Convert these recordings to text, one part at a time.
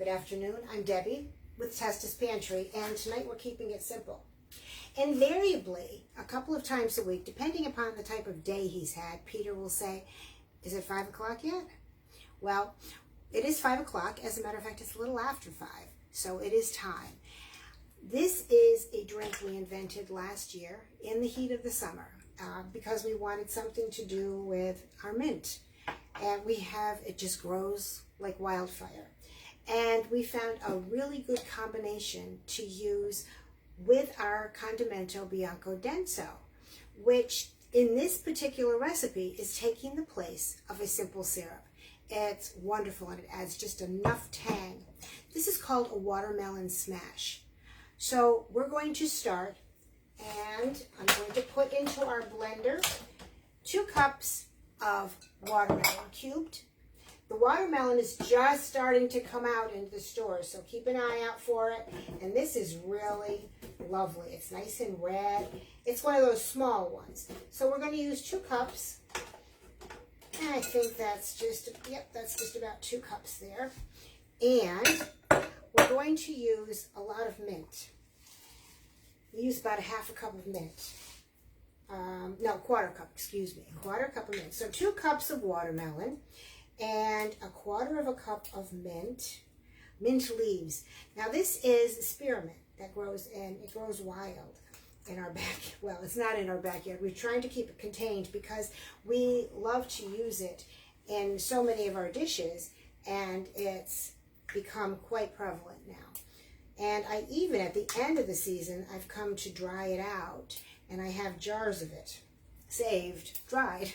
Good afternoon, I'm Debbie with Testa's Pantry, and tonight we're keeping it simple. Invariably, a couple of times a week, depending upon the type of day he's had, Peter will say, "Is it 5 o'clock yet?" Well, it is 5 o'clock. As a matter of fact, it's a little after 5, so it is time. This is a drink we invented last year in the heat of the summer because we wanted something to do with our mint. And it just grows like wildfire. And we found a really good combination to use with our Condimento Bianco Denso, which in this particular recipe is taking the place of a simple syrup. It's wonderful and it adds just enough tang. This is called a watermelon smash. So we're going to start, and I'm going to put into our blender 2 cups of watermelon cubed. The watermelon is just starting to come out into the stores, so keep an eye out for it. And this is really lovely. It's nice and red. It's one of those small ones. So we're going to use 2 cups. And I think that's just about 2 cups there. And we're going to use a lot of mint. We use about a half a cup of mint. Quarter cup, excuse me. Quarter cup of mint. So 2 cups of watermelon and a quarter of a cup of mint leaves. Now this is spearmint that grows it grows wild in our backyard. Well, it's not in our backyard. We're trying to keep it contained because we love to use it in so many of our dishes, and it's become quite prevalent now. And I even, at the end of the season, I've come to dry it out, and I have jars of it saved, dried.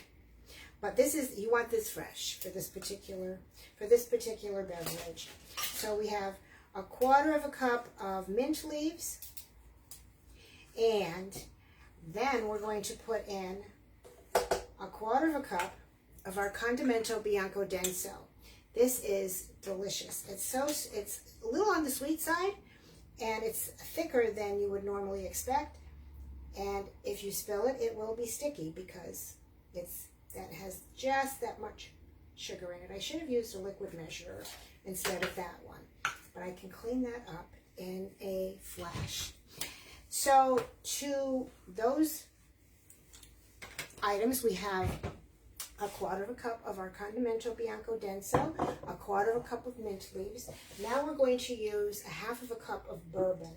But you want this fresh for this particular beverage. So we have a quarter of a cup of mint leaves, and then we're going to put in a quarter of a cup of our Condimento Bianco Denso. This is delicious. It's a little on the sweet side, and it's thicker than you would normally expect. And if you spill it, it will be sticky because that has just that much sugar in it. I should have used a liquid measurer instead of that one, but I can clean that up in a flash. So to those items, we have a quarter of a cup of our Condimento Bianco Denso, a quarter of a cup of mint leaves. Now we're going to use a half of a cup of bourbon.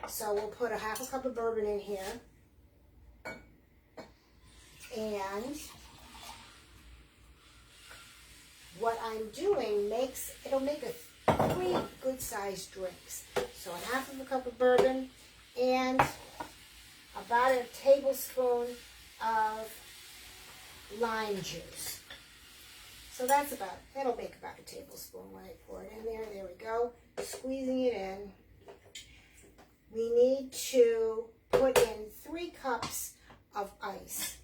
So we'll put a half a cup of bourbon in here. And what I'm doing it'll make 3 good-sized drinks. So a half of a cup of bourbon and about a tablespoon of lime juice. So that'll make about a tablespoon when I pour it in there. There we go. Squeezing it in. We need to put in 3 cups of ice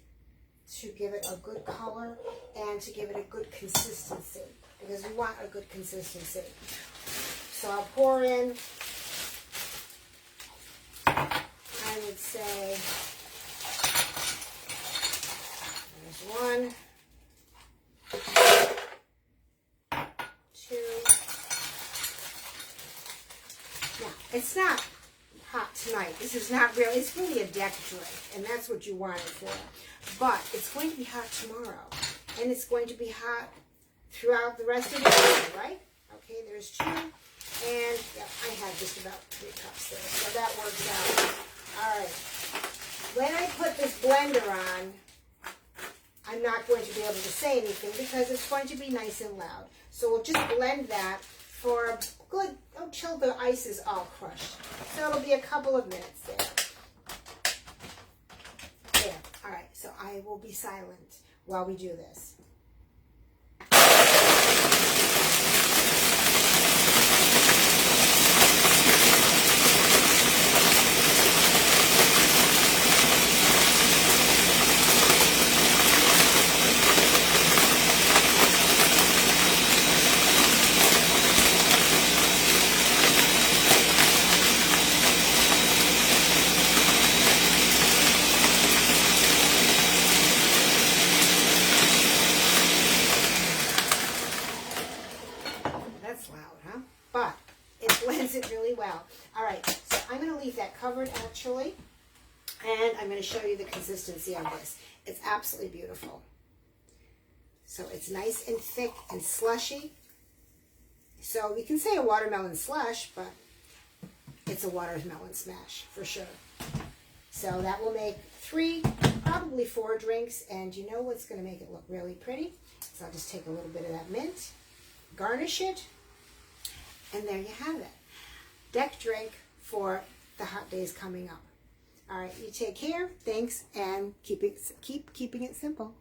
to give it a good color and to give it a good consistency, because we want a good consistency. So I'll pour in, I would say, there's 1, 2. Now, it's not hot tonight. This is not really, it's really a deck drink, and that's what you want it for. But it's going to be hot tomorrow, and it's going to be hot throughout the rest of the day, right? Okay, there's 2, and yeah, I had just about 3 cups there, so that works out. All right. When I put this blender on, I'm not going to be able to say anything because it's going to be nice and loud. So we'll just blend that for a good, until the ice is all crushed. So it'll be a couple of minutes there. There. All right, so I will be silent while we do this. but it blends it really well. All right, so I'm going to leave that covered actually, and I'm going to show you the consistency of this. It's absolutely beautiful. So it's nice and thick and slushy. So we can say a watermelon slush, but it's a watermelon smash for sure. So that will make 3, probably 4 drinks. And you know what's going to make it look really pretty? So I'll just take a little bit of that mint, garnish it, and there you have it. Deck drink for the hot days coming up. All right, you take care. Thanks, and keep keeping it simple.